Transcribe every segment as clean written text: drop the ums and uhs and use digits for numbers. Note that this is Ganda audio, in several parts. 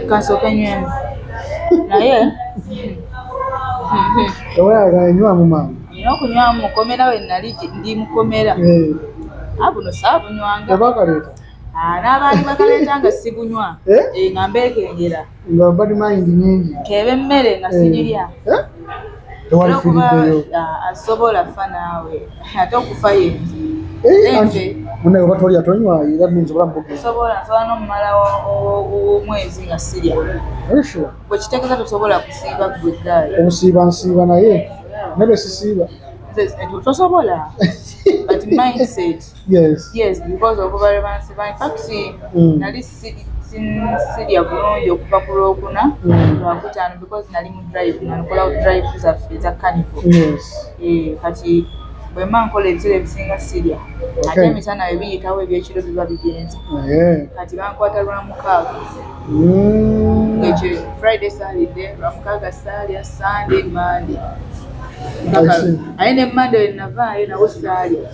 Kasooka nywemu naye tewayagala mu mama nina okunywa mukomera we nali ndi mukomera buno saabunywanga obakaleeta n'abaali bakaleeta nga sigunywa nga mbeekengera nga badi mind nyingi keba emmere nga sigirya tewali firiddeyo asobola fa naawe ate okufa yenji munaye oba tolya tonywa era nsobola mbuge sobola n'omumala omwezi nga sirya bwe kitegeeza tosobola kusiiba gweggaali obusiibansiiba naye nebe sisiiba tosobola but mindset yes because of overbansiba in fact nali sirya bulungi okuva ku lwokuna lwakutaano because nali mu drive nakola drive zaffe eza carnival kati bwe mma nkola ebisera ebisinga sirya ate emisana we biyitawo ebyekiro biba bigenze kati bankwata lwamukaaga ekyo Friday Saturday lwamukaaga saalya Sunday Monday aye ne Monday navaayo nawo saalya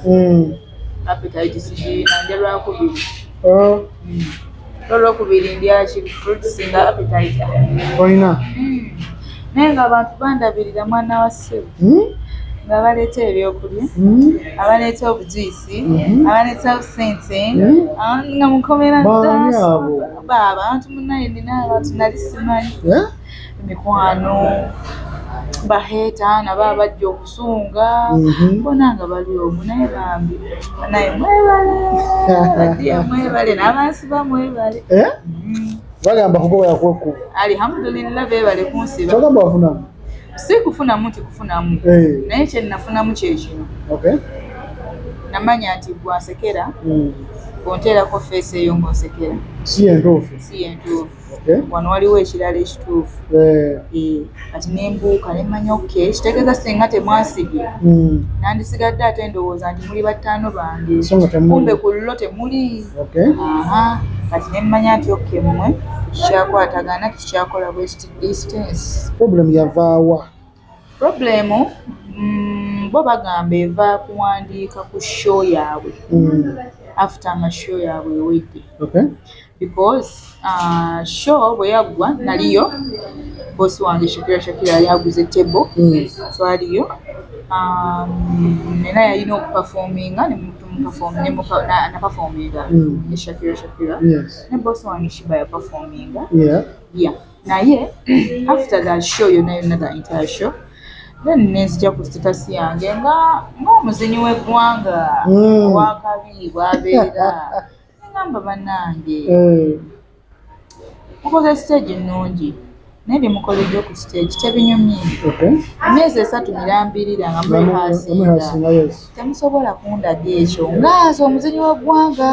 appetite sigirina ndya lwakubiri olwokubiri ndya fruits nga appetite olina naye nga abantu bandabirira mwana wa ssebo nga baleeta ebyokulya abaleeta obujuisi abaleeta sente nga mukomera abantu munaye nina abantu nali simanyi emikwano baheeta nabo abajja okusunga bona nga bali omu naye bambi naye mwebale n'abansiba mwebale bagamba kugoba yakwekkuba alhamdulillah beebale kunsiba kyogamba wafunamu si kufunamu tikufunamu naye kye nafunamu kyekino namanya nti gwansekera onteerako feesi eyo ng'onsekera si entuufu wano waliwo ekirala ekituufu kati nembuuka nemanya oke kitegeeza singa temwasige nandisigadde ate ndowooza nti muli bataano bange kumbe ku lulo temuli kati nemmanya nti oke mmwe tukikyakwatagana tukikyakola west distance problem yavaawa problemu bo bagamba eva kuwandiika ku show yaabwe after nga show yaabwe ewedde because show bwe yaggwa naliyo bosi wange Shakira yali aguze table twaliyo nena yalina okuperforminga naperforminga ne Shakira ne bosi wange Shiba yaperforminga naye after that show yonna the entire show then nenzija ku status yange ng'omuzinyi w'eggwanga owakabi bwabeera ngamba bannange mukoze stage nnungi naye bye mukoledde ku stage tebinyumye emyezi 3 mirambirira nga mwehasinga temusobola kundaga ekyo ngaazo omuzinyi w'eggwanga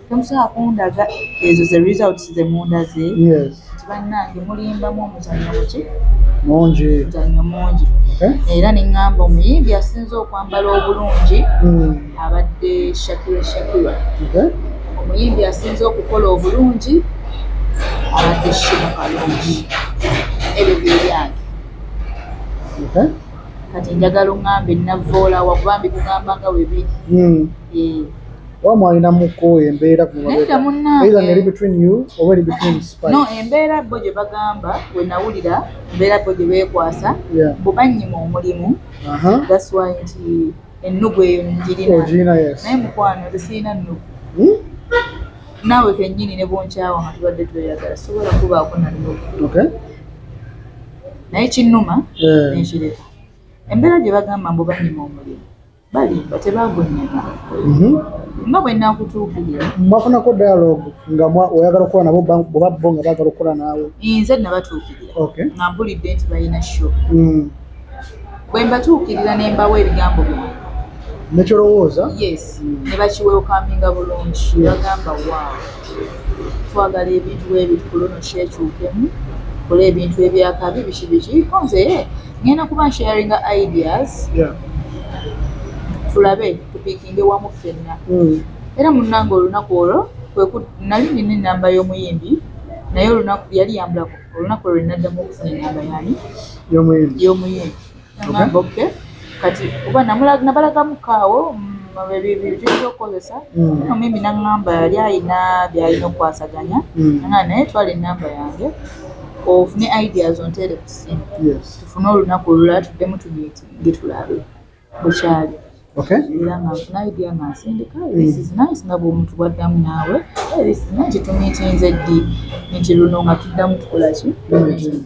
temusobola kundaga ezo ze results ze mundaze bannange mulimbamu omuzannyo muki muzannyo mungi era neŋŋamba omuyimbi asinze okwambala obulungi abadde Shakira omuyimbi asinze okukola obulungi abadde Shiba kalungi ebyo byebyange kati njagala oŋŋambe navoola wakubambi kugamba nga webiri wamwalina muko embeera no embeera bo gye bagamba bwe nawulira embeera bo gye beekwasa bwe bannyima omulimu that's why nti ennugu eyo njirina naye mukwano tesiina nnugu naawe kennyini ne bonkyawa nga tubadde tweyagala sobola kubaako na nnugu naye kinnuma nenkireka embeera gye bagamba mbu bannyima omulimu balimba tebagonyeka nga bwe nakutuukirira mwafunako dialogue nga oyagala okukola nabo bo nga baagala okukola naawe nze nabatuukirira nga mpulidde nti balina show bwe mbatuukirira ne mbawa ebigambo byange nekyolowooza yes ne bakiwelkaminga bulungi bagamba waawo twagala ebintu bwebitukulono kyekyukemu kola ebintu ebyakabi biki nze ngenda kuba sharinga ideas tulabe tupiikinge wamu ffenna era munnange olunaku olwo nali nina enamba y'omuyimbi naye olunaku yali yambulako olunaku olwo linaddamu okufuna enamba yani y'omuyimbi nagamba oke kati kuba nabalagamu kaawo byokozesa omimbi naŋŋamba yali ayina byalina okwasaganya nga naye twala enamba yange ofune ideas onteere ku ssimu tufune olunaku olulala tuddemu tumiitinge tulabe bukyali era nga nfuna idea nga nsindika this is nice nga bw'omuntu bwaddamu naawe this is nice tumiitinze ddi nti luno nga tuddamu tukola ki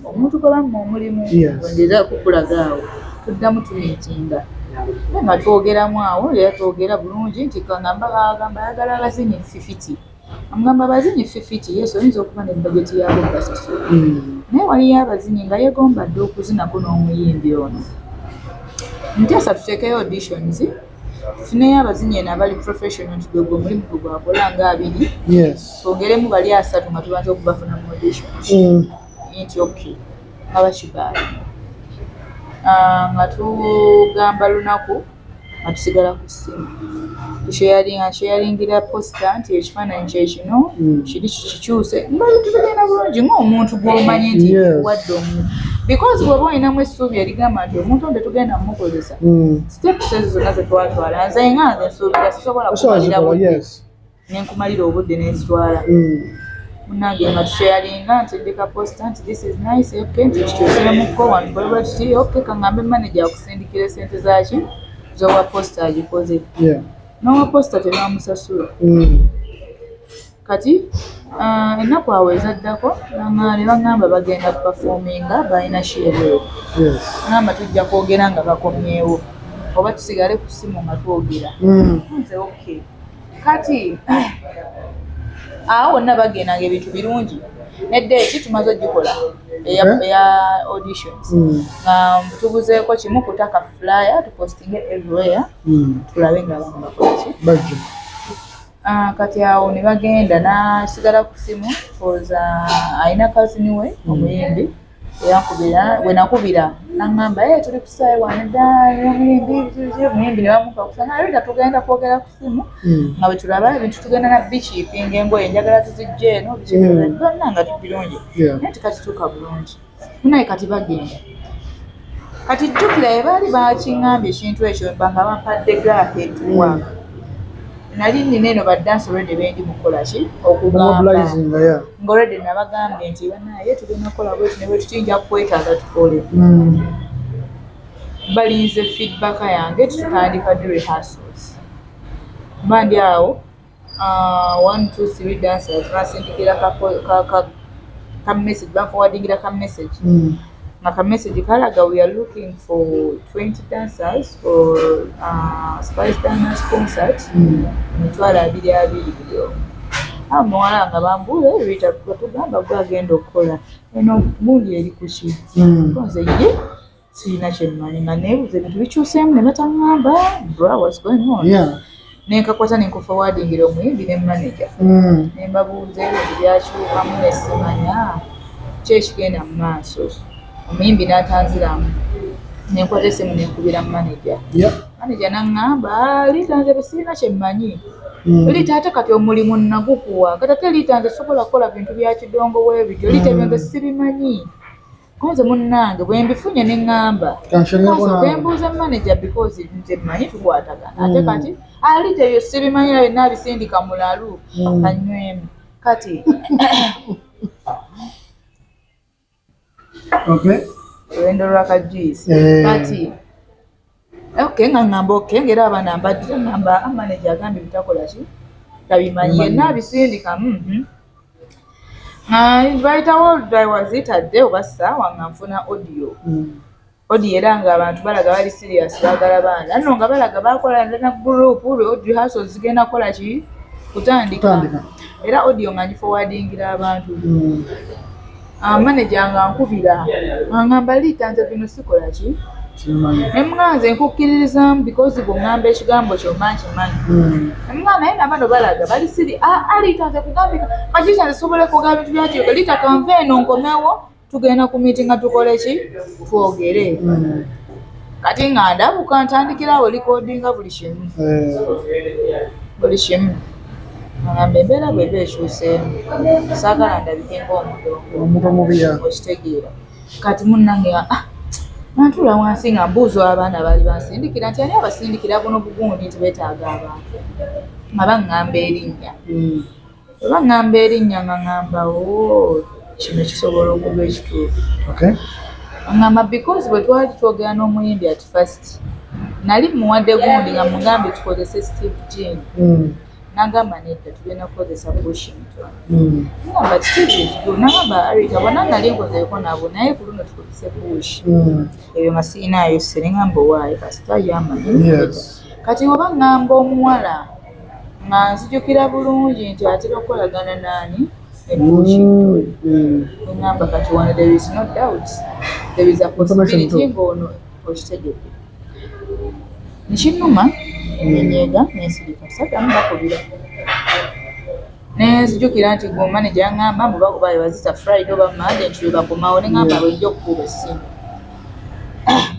omuntu kobamu omulimu wendeera kukulaga awo tuddamu tumiitinga nga twogeramu awo era twogera bulungi nti agamba ayagala abazinyi 50 amugamba abazinyi 50 yesu oyinza okuba ne bageti yaabo basasula naye waliyo abazinyi nga yegombadde okuzinako n'omuyimbi ono ntiasa tuteekeyo auditions tufuneyo abazinyi eno abali professional nti gwegwe omulimu gwe gwakola nga 2 twongeremu bali 3 nga tubanza okubafuna mu auditions nti okay nga bakigaali nga tugamba lunaku nga tusigala ku ssimu tusharingira posita nti ekifaananyi kyekino kiri kikyuse nga tubigenda bulungi ng'omuntu gw'omanyi nti wadde omuntu because bw'oba olinamu essuubi erigamba nti omuntu onde tugenda mumukozesa steps ezo zonna zetwatwala nze nga nze nsuubira sisobola kumalira budde nenkumalira obudde nenzitwala munange nga tusharinga nti ndeka posita nti this is nice okay nti tukyuseremuko wantukolebwa tuti okay kangambe manager akusindikira sente zaki zowa posita agikoze n'owa posita tebamusasula kati ennaku awo ezaddako ne baŋŋamba bagenda kupafominga balina shereero ŋŋamba tujja kwogera nga bakomyewo oba tusigale ku ssimu nga twogera nze okay kati awo wonna bagendanga ebintu birungi neddeeki tumaze ogikola eya auditions nga tubuzeeko kimu kutaka flyer tupostinge everywhere tulabe nga abantu bakolaki kati awo ne bagenda nasigala ku simu koza alina kazini we omuyimbi wenakubira naŋŋamba tuli kusaayi wanedda omuyimbi ne bamuka kusanga Ritah tugenda kwogera ku simu nga bwe tulaba ebintu tugenda na bikiipinga engoye njagala tuzijja eno byonna nga tubirungi naye tikakituuka bulungi naye kati bagenda kati jjukira ebaali bakiŋŋambye ekintu ekyo mbanga bampadde graph etuwaka nali nina eno baddansi olwedde bendi mukola ki okugamba ng'olwedde nabagambye nti banaye tugenda kukola bwetu ne bwe tutinja kwetaaga tukole balinze feedback yange tutandika the rehearsals mba ndi awo 1 2 3 dancers basindikira ka message baforwardingira ka message nga ka message kalaga we are looking for 20 dancers for Spice Dance concert mitwala 2 byo muwala nga bambule Ritah tugamba gwagenda okukola eno gundi eri kuki nze ye sirina kyemmanyi nga neebuuza ebintu bikyuseemu ne bataŋŋamba bra what's going on nenkakwata nenkuforwardingira omuyimbi ne manager ne mbabuuza ebintu byakyukamu nesimanya kyekigenda mu maaso omuyimbi n'atanziramu nenkwata essimu nenkubira mu manager naŋŋamba Ritah nze besirina kyemmanyi Ritah ate kati omulimu nagukuwa kati ate Ritah nze sobola kukola bintu bya kidongo weebityo Ritah ebyo nze sibimanyi konze munnange bwe mbifunye ne ŋŋamba bembuuza manager because nze mmanyi tukwatagana ate kati Ritah ebyo sibimanyi byonna abisindika mulalu kanywemu kati olwendo lwakajuisi kati okay nga ŋŋamba okay ngera abaana mbadde ŋŋamba manager agambye bitakola ki tabimanyi yenna abisindika bayitawo wazitadde oba ssaawa nga nfuna audio era ng'abantu balaga bali serious baagala baana nno nga balaga bakola na group audio haso zigenda kukola ki kutandika era audio nga ngiforwardingira abantu manager nga nkubira ngamba Ritah nze bino sikola ki emwanze nkukkiririzamu because bw'oŋŋamba ekigambo kyo mankimanyi emwana naye nabano balaga bali siri Ritah nze kugambika makita nze sobole kwogera bintu byakyo Ritah kanve eno nkomewo tugenda ku meeting tukole ki twogere kati nga ndabuka ntandikirawo recordinga buli kimu ngamba embeera bweba ekyuseemu saagala ndabike ng'omuntu omubi okitegeera kati munnange Nantula wansi nga mbuuza abaana baali bansindikira nti ani abasindikira buno bugundi nti beetaaga abantu nga baŋŋamba erinnya baŋŋamba erinnya nga ŋŋamba kino kisobola okuba ekituufu ŋŋamba because bwe twali twogera n'omuyimbi at first nali muwadde gundi nga mugambye tukozese Steve Jean n'agamba nedda tugenda kukozesa Bushington ngamba nagamba Ritah bonna nali nkozeeko nabo naye ku luno tukozese Bush eyo nga sirinaayo ssere ngamba owaayo kasita yamanyi kati oba ŋŋamba omuwala nga nzijukira bulungi nti atera okukolagana naani ne Bushington ngamba kati wano there is no doubt there is a possibility ng'ono okitegedde nkinnuma nenyeega nensirika sadamu bakubira nenzijukira nti gwe manager yaŋŋamba mbu bakubayo bazita Friday oba Monday nti lwe bakomawo ne ŋŋamba lwejja okukuba essimu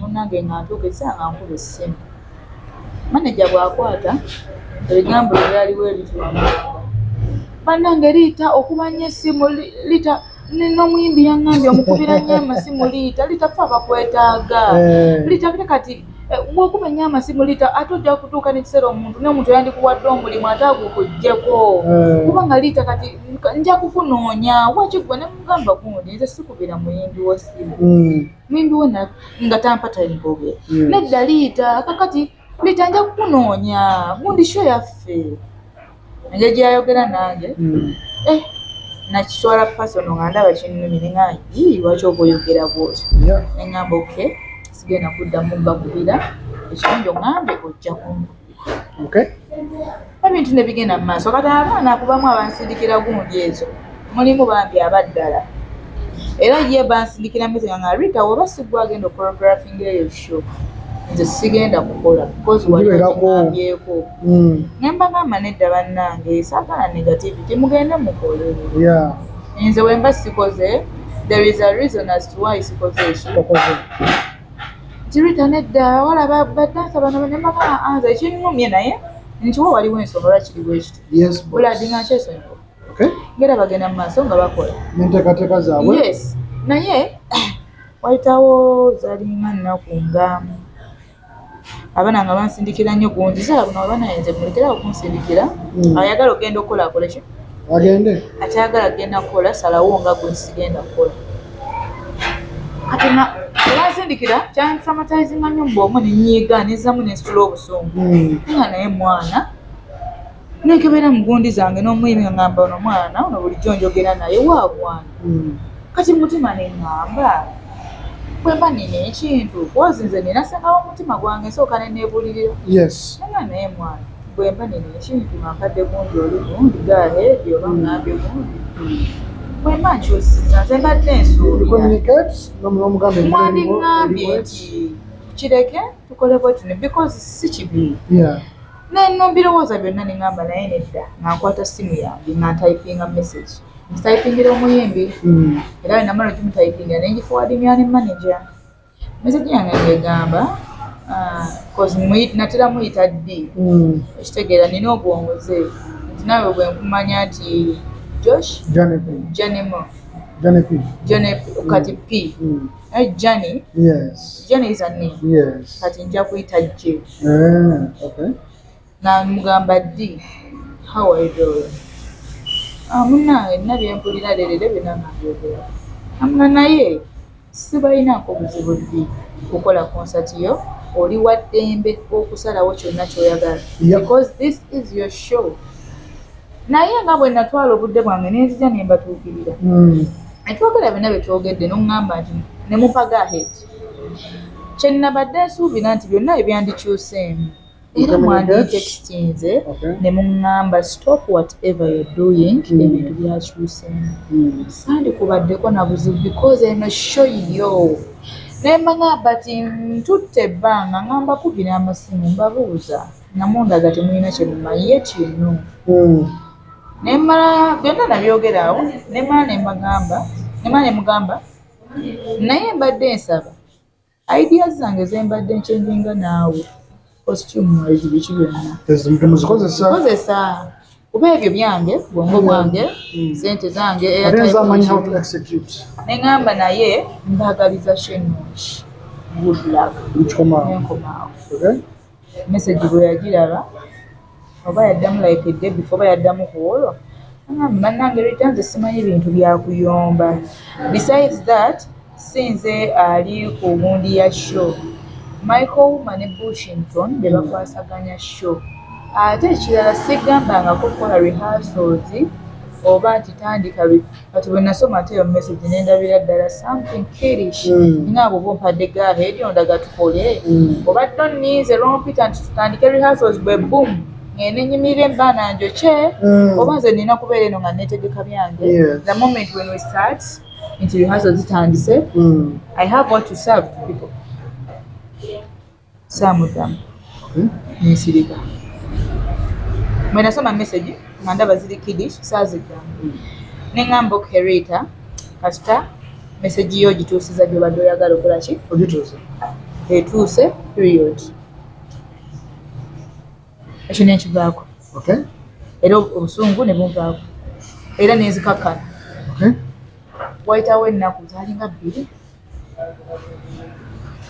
munnange nga ntuuka ekiseera nga nkuba essimu manager bw'akwata ebigambo ebyaliwo ebitwamugamba bannange Ritah okuba nnyo essimu Ritah n'omuyimbi yaŋŋambye omukubira nnyo amasimu Ritah ffe abakwetaaga Ritah kati bw'okuba nnyo amasimu Ritah ate ojja kutuuka n'ekiseera n'omuntu yandikuwadde omulimu ate agukuggyeko kubanga Ritah kati nja kukunoonya wakigwe ne mugamba gundi nze sikubira muyimbi w'essimu muyimbi we nga tampata mpogera nedda Ritah kakati Ritah nja kukunoonya gundi sho yaffe engeri gye yayogera nange nakitwala pasono nga ndaba kinnumire nga lwaki oba oyogera bwoti ne ŋŋamba okay sigenda kuddamu bakubira ekirungi oŋŋambe ojja kunkubira ebintu ne bigenda mu maaso kati abaana akubamu abansindikira gundi ezo mulimu bambi abaddala era ye bansindikira mizega nga Ritah woba sigwa agenda choreographing eyo show nze sigenda kukola because waliambyeko nemba ngamba nedda bannange saagala negativity mugende mukole nze wemba sikoze there is a reason as to why sikoze ekyo Ritah nedda walaba badansa bano nembanga anza ekinnumye naye nti wo waliwo ensonga lwaki kiriwo ekiti buladinga nkyesonyiwa ngera bagenda mu maaso nga bakola n'enteekateeka zaabwe yes naye wayitawo zalinga nnaku nga abaana nga bansindikira nnyo gundi zala buno abaana yenze mulekerawo kunsindikira ayagala ogenda okukola akole ki agende ate ayagala agenda kukola salawo nga gwe sigenda kukola kati bansindikira kyantraumatizinga nnyo mbwomu nenyiiga nezzamu nensitula obusungu nga naye mwana nenkebera mu gundi zange n'omuyimi nga ŋŋamba ono mwana ono bulijjo njogera naye waagwana kati mutima neŋŋamba bwemba nina ekintu wozi nze ninasengawo omutima gwange nsooka neneebulirira nga naye mwana bwemba nina ekintu ngankadde gundi oli gundi gaheedi oba ŋŋambye gundi bwemba nkyusiza nze mbadde nsuubirmwandiŋŋambye nti kireke tukole bwetuni because si kibi nenombilowooza byonna neŋŋamba naye nedda nga nkwata simu yange nga ntayipinga message ntayipingira omuyimbi era wenamala okimutayipingira nengifuwadingira ne manager message yange negamba natera muyita ddi ekitegeera nina obwongoze nti nawe bwe nkumanya nti Josh Jane kati P Jani is a name kati nja kuyita J namugamba ddi how are you doing munnange nina byempulira lerere byenangabyogera amuna naye sibalinaako buzibu ddi kukola konsati yo oli waddembe okusalawo kyonna kyoyagala because this is your show naye nga bwe natwala obudde bwange nenzija nembatuukirira netwogera byonna byetwogedde noŋŋamba nti nemupaga ahead kyenabadde nsuubira nti byonna ebyandikyuseemu era mwanditextinze ne muŋŋamba stop whatever you're doing ebintu byakyuseemu sandikubaddeko na buzibu because eno show yo nemba ŋŋamba ti ntutte ebbanga ŋŋamba kubira amasimu mbabuuza namundaga temulina kyemumanyi yet you know nemmala byonna nabyogeraawo nemmala nemugamba naye mbadde nsaba ideas zange zembadde nkyenjinga naawe costume wise biki byonna kozesa kuba ebyo byange bwongo bwange sente zange neŋŋamba naye mbagaliza shenungi good luck. Nenkomaawo. Message bwe yagiraba oba yaddamu like a day before oba yaddamu ku olwo bannange Ritah nze simanyi bintu byakuyomba. Besides that sinze ali ku gundi ya show Michael ne Bushington be bakwasaganya show ate ekirala sigambangako kukola rehearsals oba nti tandika kati bwe nasoma ate yo message nendabira ddala something kirish nga bwe bompadde gaheedi ondaga tukole oba tonniize lompita nti tutandike rehearsals bwe boom ngende nyimirira embaana njokye oba nze nina kubeera eno nga neetegeka byange the moment when we start nti rehearsals zitandise I have what to serve people saamuddamu nsirika mwe nasoma message nga ndaba ziri kiddish saaziddamu neŋŋamba Ritah kasita message yo gituusiza gy'obadde oyagala okola ki ogituuse etuuse period ekyo nenkivaako era obusungu ne bunvaako era nenzikakkana wayitawo ennaku zaalinga 2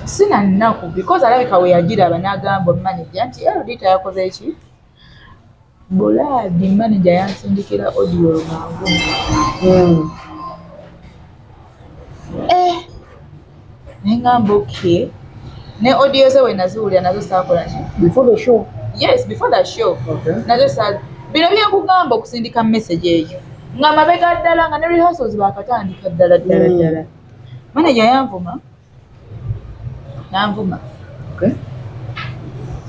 sina nnaku because alabika we yagiraba n'agamba manager nti Ritah yakoze eki bulaadi manager yansindikira audio mangu neŋŋamba okay ne audio ze we naziwulira nazo saakola ki before the show before the show nazo saa bino byekugamba okusindika message eyo nga mabega ddala nga ne rehearsals baakatandika ddala manager yanvuma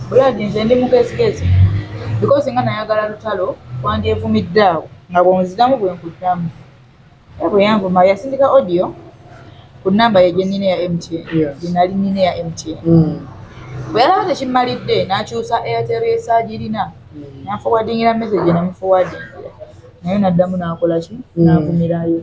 bulaadi nze ndi mugezigezi because nga nayagala lutalo wandyevumidde awo nga bwonziramu bwe nkuddamu bwe yanvuma yasindika audio ku nnamba ye gyennyina ya MTN ginali nnyina ya MTN bwe yalaba tekimmalidde n'akyusa Airtel esaagirina n'aforwardingira message namuforwardingira naye n'addamu n'akola ki n'avumirayo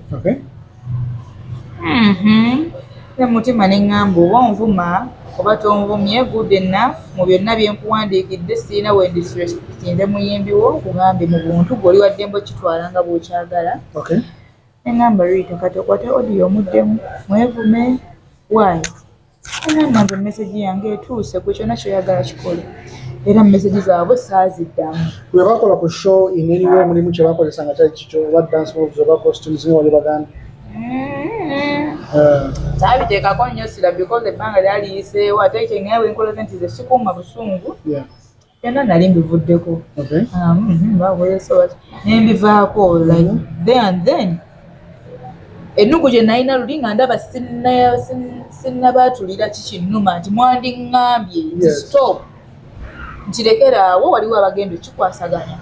ne mutima neŋŋamba oba onvuma oba tonvumye good enough mu byonna bye nkuwandiikidde sirina we disrespectinze muyimbiwo kugambe mu buntu gw'oli waddembo kitwala nga bw'okyagala neŋŋamba Ritah kati okwate audio omuddemu mwevume waayo neŋŋamba nze message yange etuuse ku kyonna kyoyagala kikole era message zaabwe saaziddamu bwe bakola ku show ineriwe mulimu kye bakozesa nga kyali kikyo oba dance moves oba costumes nga wali baganda saabiteekako nnyo sira because ebbanga lyali liyiseewo ate kyengawe nkolaze nti ze sikuuma busungu byonna nali mbivuddeko nembivaako like then and then ennugu gye nalina luli nga ndaba sinnabaatulira kikinnuma nti mwandiŋŋambye nti stop nti lekeraawo waliwo abagenda okikwasaganya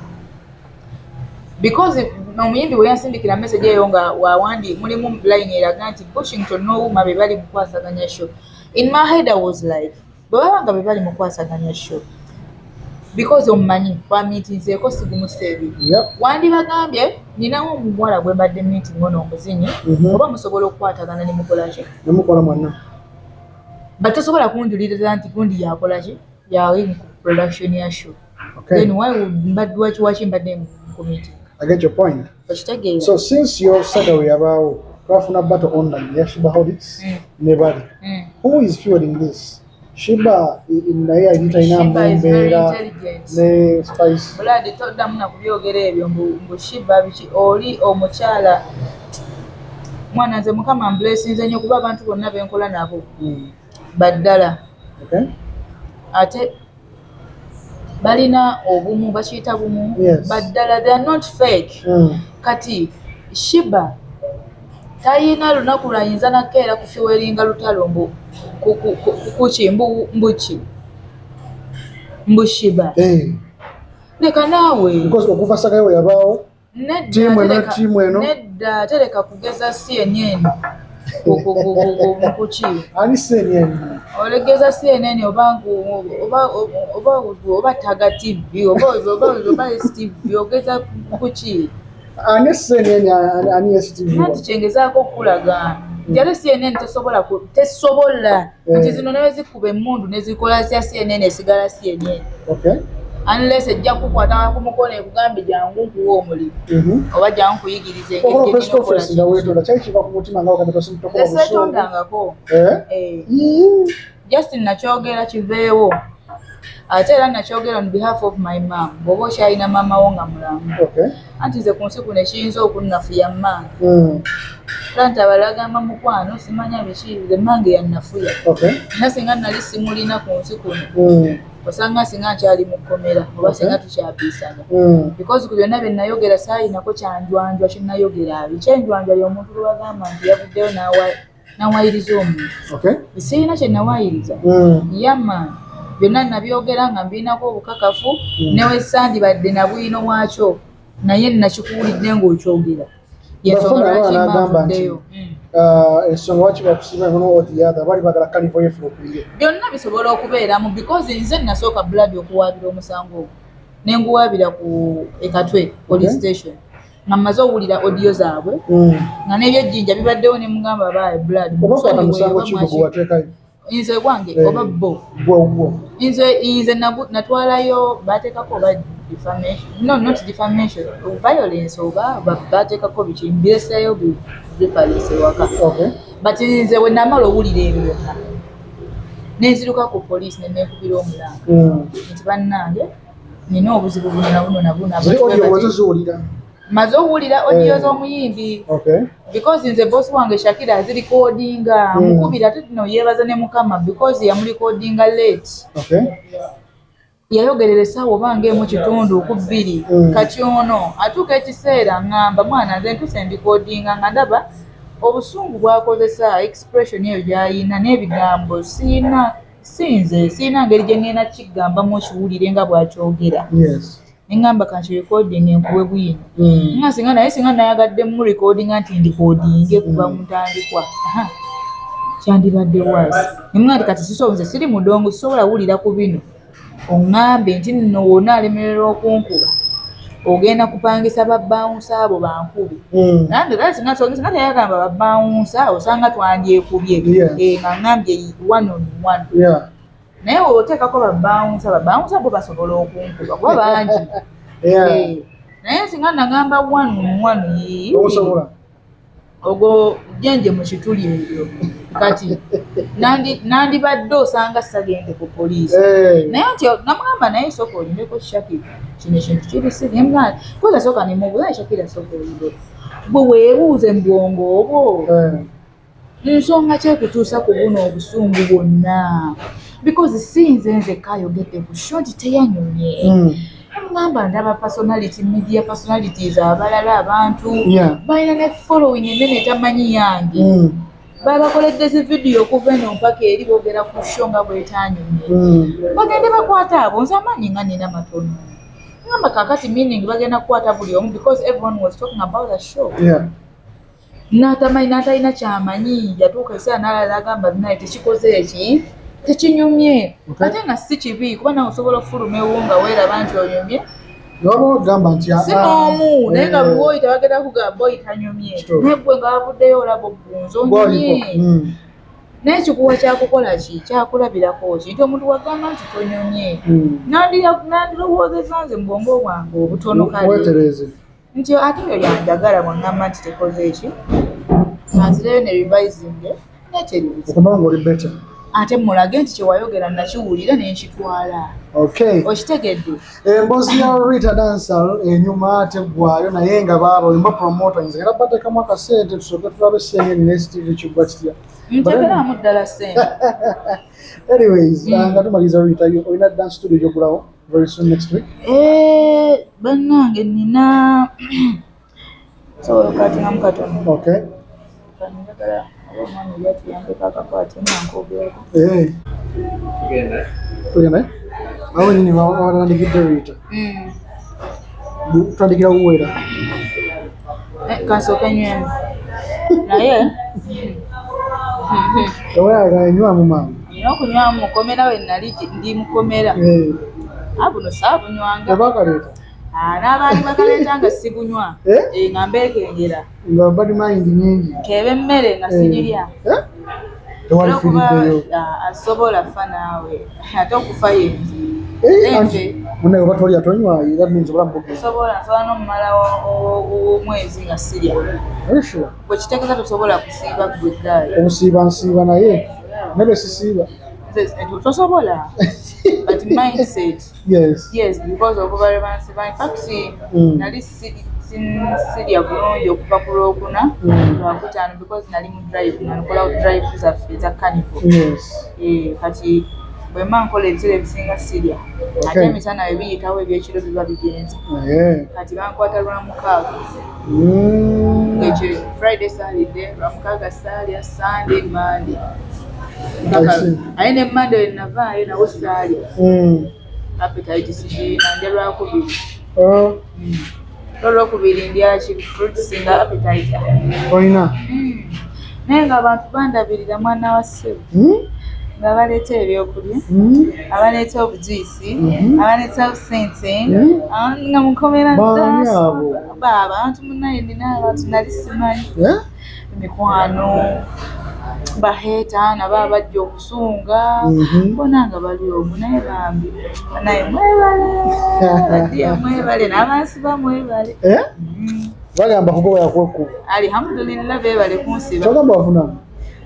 because omuyimbi bwe yansindikira message eyo nga wawandi mulimu line eraga nti Bushington n'Owuma be bali mukwasaganya show in my head I was like bwe babanga be bali mukwasaganya show because omumanyi twamiitinzeeko sigumuseebi wandibagambye ninawo omuwala gwe mbadde meeting ono Omuzinyi oba musobola okukwatagana ne mukola ki nemukola mwana but tosobola kunjuliriza nti gundi yakola ki yali production ya show then why would mbadde waki mbadde mu meeting I get your point. So since your salary about Rafuna battle online, Shiba Hodits, nobody. Who is fueling this? Shiba in the air, Shiba is very intelligent. Spice. Blood, they told them not to be okay. Shiba, which Oli or Mochala. One as a Mukam and blessings, and you go back to another and call another. But Dala. Okay. Ate balina obumu bakiyita bumu but ddala they are not fake kati Shiba tayina lunaku lwayinza nakeera kufiweringa lutalo kuki mbu Shiba leka naawe because okuva sagayo yabaawo tiimu eno nedda tereka kugeza CNN kuki ani CNN olegeza CNN oba Taga TV oba STV ogeza kuki ani CNN ani STV nati kyengezaako okulaga njale CNN tesobola nti zino nawe zikuba emmundu nezikola zya CNN esigala CNN unless ejja kukwata ku mukono ekugambe jangu nkuwa omuliro oba jangu kuyigiriza engeri setondangako just nakyogera kiveewo ate era nakyogera on behalf of my mom bw'oba okyalina maama wo nga mulamu anti nze ku nsi kuno ekiyinza okunnafuya mmange era nti abalagamba mukwano simanya biki ze mmange yannafuya era singa nali simulina ku nsi kuno osanga singa nkyali mu kkomera oba singa tukyapiisana because ku byonna bye nayogera saayinako kyanjwanjwa kye nayogera ekyenjwanjwa y'omuntu lwe bagamba nti yavuddeyo n'awayiriza omuntu sirina kye nawaayiriza yamaani byonna nabyogera nga mbinako obukakafu newesandibadde na bwino bwakyo naye nakikuwulidde ng'okyogera yensonga lwaki mbavuddeyo ensonga lwaki bakusiima eno odiyatha bali bagala kalivo yefu okuye byonna bisobola okubeeramu because nze nasooka blood okuwaabira omusango ogwo ne nguwaabira ku Ekatwe police station nga mmaze owulira audio zaabwe nga n'ebyejjinja bibaddewo ne mugamba baaye blood nze gwange oba bo nze natwalayo bateekako oba defamation no not defamation violence oba bateekako biki mbireseeyo bireference waka but nze bwe namala owulira ebyo byonna nenziruka ku poliisi nenekubira omulanga nti bannange nina obuzibu buno na buno maze owulira audio z'omuyimbi because nze boss wange Shakira azirikodinga mukubira ate no yeebaza ne mukama because yamulikodinga late yayogerera essaawa oba ng'emu kitundu ku 2 kati ono atuuka ekiseera ngamba mwana nze ntuse ndikodinga nga ndaba obusungu bwakozesa expression eyo gy'ayina n'ebigambo siina ngeri gye ngenda kigambamu okiwulire nga bw'akyogera engamba kanki recording enkuwe bwino nga singa nayagadde mu recording nti ndikodinge kuva mutandikwa kyandibadde waasi nemwe ati kati sisobonze siri mudongo sisobola wulira ku bino oŋŋambe nti nno wonna alemererwa okunkuba ogenda kupangisa babbawunsa abo bankube nange kale singa teyagamba babbawunsa osanga twandyekubye nga ŋŋambye one on one naye oteekako babbawunsa bo basobola okunkuba kuba bangi naye singa nagamba one on one ogwo Jenjje Mukituli ebyo kati nandibadde osanga sagende ku poliisi naye nti namugamba naye sooka olindeko Shakira kino ekintu kibisiri mwana koza sooka nemubuuza Shakira sooka olinde bwe weebuuze mu bwongo obwo nsonga kyekutuusa ku buno obusungu bwonna because sinze nzekka ayogedde ku sho nti teyanyumye namugamba ndaba media personalities abalala abantu balina ne following enene tamanyi yange babakoledde zi video okuva eno mpaka eri boogera ku sho nga bwetanyumye bagende bakwata abo nze amaanyi nga nina matono ngamba kakati meaning bagenda kukwata buli omu because everyone was talking about the show n'atamanyi n'atalina kyamanyi yatuuka ekiseera n'alala agamba naye tekikoze eki tekinyumye ate nga si kibi kuba nawe osobola okufuluma ewunga weeraba nti onyumye gamba nti si n'omu naye nga buli woyita bagenda kugamba oyitanyumye naye gwe nga wavuddeyo olaba obunzi onyumye naye kikuwa kyakukola ki kyakulabirako ki nti omuntu wagamba nti tonyumye nandirowoozeza nze mu bwongo bwange obutono kale nti ate eyo yanjagala bwangamba nti tekoze eki nanzireyo ne revisinge nekyeribiza ate mulage nti kyewayogera nakiwulira nenkitwala okitegedde emboozi ya Ritah dancehall enyuma teggwayo naye nga baaba olimba promoter nze era bateekamu akasente tusoke tulabe sengeni nestv kigwa kitya ntegeramu ddala sente anyways nga tumaliza Ritah olina dance studio gyogulawo very soon next week bannange nina sobola okatinga mukatono kanjagala omwami yatuyambeko akakwate nankogerako tugenda awo nini wawandigidde Ritah tutandikira kuwera kansooke nywemu naye eweyaganywamu maama nina okunywamu mukomera we nali ndi mukomera abuno saabunywanga obakaleeta n'abaali bakaleeta nga sibunywa nga mbeekengera nga badi mind nyingi kebe emmere nga sigirya tewalifiriddeyo asobola fa naawe ate okufa yenzi munaye oba toli atonywa era means obulamu bugenda nsobola n'omumala omwezi nga sirya bwe kitegeeza tosobola kusiiba gwe eggaali obusiiba nsiiba naye nebe sisiiba tosobola but mindset yes because of relevance in fact nali sirya bulungi okuva ku Lwokuna Lwakutaano because nali mu drive nakola drive zaffe za carnival kati bwe mma nkola ebisera ebisinga sirya ate emisana we biyitawo ebyekiro biba bigenze kati bankwata Lwamukaaga ekyo Friday Saturday Lwamukaaga saalya Sunday Monday aye ne Monday we navaayo nawo saalya appetite sigirina ndya Lwakubiri Lwakubiri ndya ki fruits nga appetite olina naye nga abantu bandabirira mwana wa ssebo nga baleeta ebyokulya abaleeta obujuyisi abaleeta obusente nga mukomera abantu munaye nina abantu nali simanyi emikwano baheeta naba bajja okusunga bona nga bali omu naye bambi naye mwebale n'abansiba mwebale bagamba kugoba yakwekuba alhamdulillah bebale kunsiba kyagamba wafunamu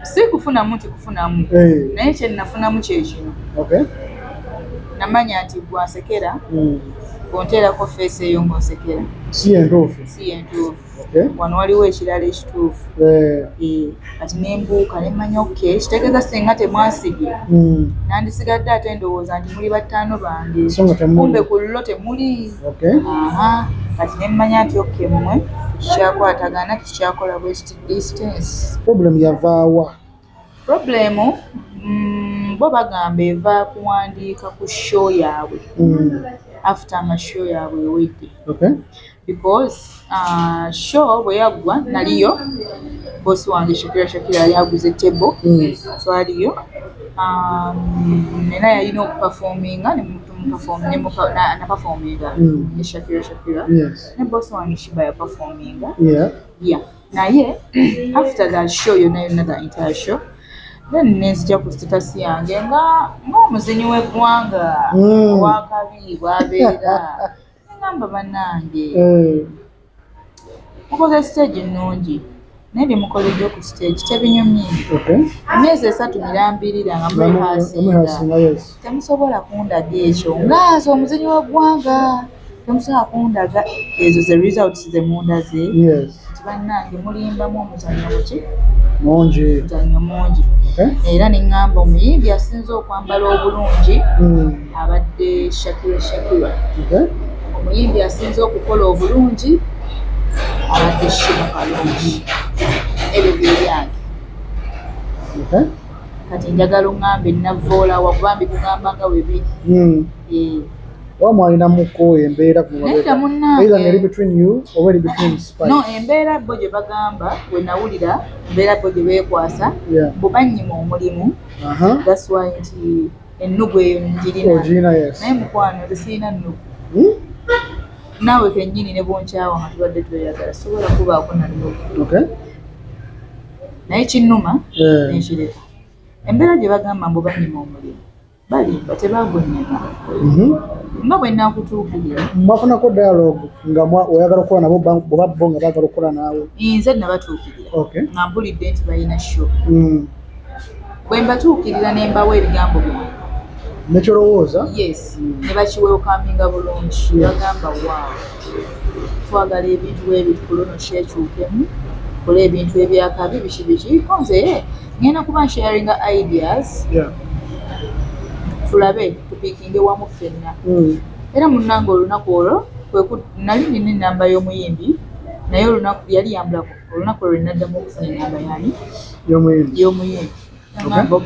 si kufunamu tikufunamu naye kye nafunamu kyekino namanya nti gwansekera onteerako feesi eyo ng'onsekera si yentuufu wano waliwo ekirala ekituufu kati nembuuka nemanya kitegeeza singa temwasige nandisigadde ate ndowooza nti muli bataano bange kumbe ku llo temuli kati nemmanya nti mmwe tukikyakwatagana tukikyakola west distance problem yavaawa problemu bo bagamba eva kuwandiika ku show yaabwe after amashow yaabwe ewedde because show bwe yaggwa naliyo bosi wange Shakira yali aguze table twaliyo nena yalina okuperforminga naperforminga ne Shakira ne bosi wange Shiba yaperforminga naye after that show yonna the entire show then nenzija ku status yange ng'omuzinyi w'eggwanga owakabi bwabeera ngamba bannange mukoze stage ennungi naye bye mukoledde ku stage tebinyumye emyezi 3 mirambirira nga mwehasinga temusobola kundaga ekyo ngaaza omuzinyi w'eggwanga temusobola kundaga ezo ze results ze mundaze bannange mulimbamu omuzannyo muki muzannyo mungi era neŋŋamba omuyimbi asinze okwambala obulungi abadde Shakira omuyimbi asinze okukola obulungi abadde Shiba kalungi ebyo byebyange kati njagala oŋŋambe navoola wakubambi kugamba nga webiri wamwalinamuko embeera embeera bo gye bagamba we nawulira embeera bo gye beekwasa bubanyima omulimu that's why nti ennugu eyo njirina naye mukwano tesirina nnugu naawe kennyini ne bonkyawa nga tubadde tweyagala sobola kubaako na nnugu naye kinnuma nenkireka embeera gye bagamba mbubanyima omulimu balimba tebagonyema nga bwe nakutuukirira mwafunako dialogue nga oyagala okukola nabo bo nga baagala okukola naawe nze nabatuukirira nga mpulidde nti balina show bwe mbatuukirira ne mbawa ebigambo byange nekyolowooza ne bakiwelkaminga bulungi bagamba waawo twagala ebintu bwebitukulono kyekyukemu kola ebintu ebyakabi biki nze ngenda kuba nsharinga ideas tulabe tupiikinge wamu ffenna era munnange olunaku olwo nali nina enamba y'omuyimbi naye olunaku yali yambulako olunaku olwo naddamu okufuna enamba yani y'omuyimbi nagamba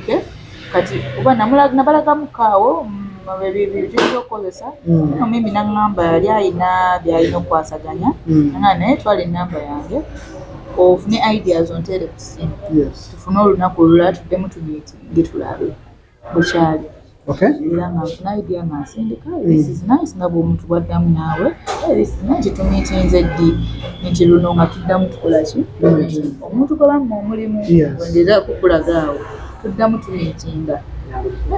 kati oba nabalagamuko ebyokukozesa omuyimbi naŋŋamba yali alina byalina okukwasaganya naye twala enamba yange ofune ideas onteere ku ssimu tufune olunaku olulala tuddemu tumiitinge tulabe bwekyali era nga nfuna idea nga nsindika this is nice nga bw'omuntu bwaddamu naawe nti tumiitinze ddi nti luno nga tuddamu tukola ki omuntu gwebamu omulimu wenderera kukulaga awo tuddamu tumiitinga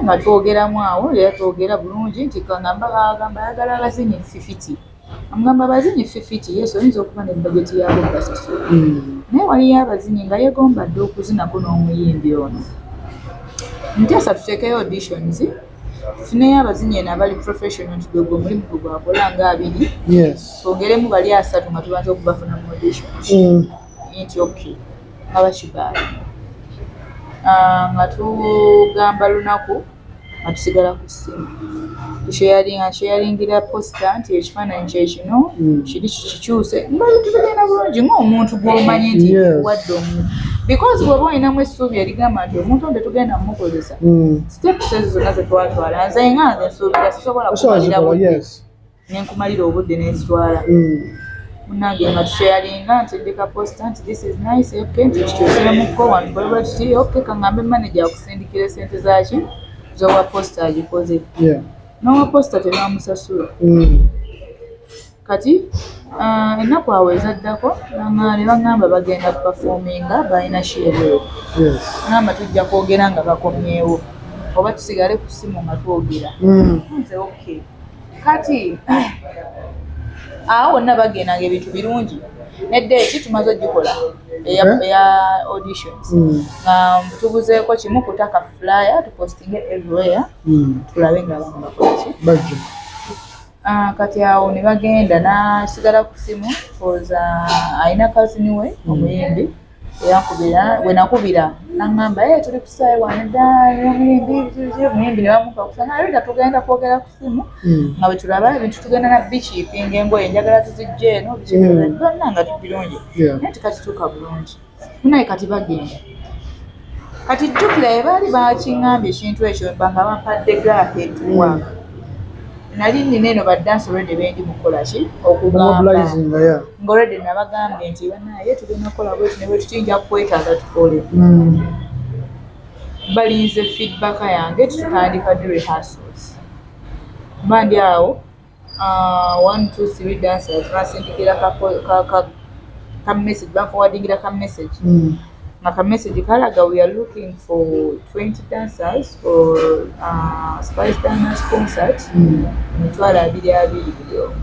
nga twogeramu awo era twogera bulungi nti agamba ayagala abazinyi 50 amugamba abazinyi 50 yesu oyinza okuba ne bageti yaabo basasula naye waliyo abazinyi nga yegombadde okuzinako n'omuyimbi ono ntiasa tuteekeyo auditions tufuneyo abazinyi abali professional nti omulimu gwe gwakola nga 2 twongeremu bali 3 nga tubanza okubafuna mu auditions nti okay nga bakibaali nga tugamba lunaku nga tusigala ku ssimu tusharingira posta nti ekifaananyi kyekino kiri kikyuse mbali tubigenda bulungi ng'omuntu gw'omanyi nti wadde omuntu because bw'oba olinamu essuubi erigamba nti omuntu onde tugenda mumukozesa steps ezo zonna zetwatwala nze nga nze nsuubira sisobola kumalira budde nenkumalira obudde nenzitwala munange nga tusharinga nti ndika posta nti this is nice okay nti kikyuseremuko wantukolebwa tuti okay kangambe manager akusindikira sente zaki zowa posta agikoze nowa posta tebamusasula kati ennaku awo ezaddako ne bagamba bagenda kuperforminga balina shereero ngamba tujja kwogera nga bakomyewo oba tusigale ku ssimu nga twogera nze okay kati awo wonna bagendanga ebintu birungi neddeeki tumaze ogikola eya auditions nga tubuzeeko kimu kutaka flyer tupostinge everywhere tulabe nga abantu bakolaki kati awo ne bagenda nasigala ku simu koza alina kazini we omuyimbi bwe nakubira naŋŋamba tuli kusaayi wane dda omuyimbi ne bamuka kusanga Ritah tugenda kwogera ku simu nga bwe tulaba ebintu tugenda na bikiipinga engoye njagala tuzijja eno byonna nga tubirungi naye tikakituuka bulungi munaye kati bagenda kati jjukira ebaali bakiŋŋambye ekintu ekyo mbanga bampadde gaaka etuwaka nali nina eno baddansi olwedde bendi mukolaki okugamba ng'olwedde nabagambye nti banaye tugenda kukola bwetu ne bwe tutinja kukwetaaga tukole balinze feedback yange tutandika the rehearsals mba ndi awo 1 2 3 dancers basindikira ka message baforwardingira ka message nga ka message kalaga we are looking for 20 dancers for Spice Dance concert mitwala 2 byo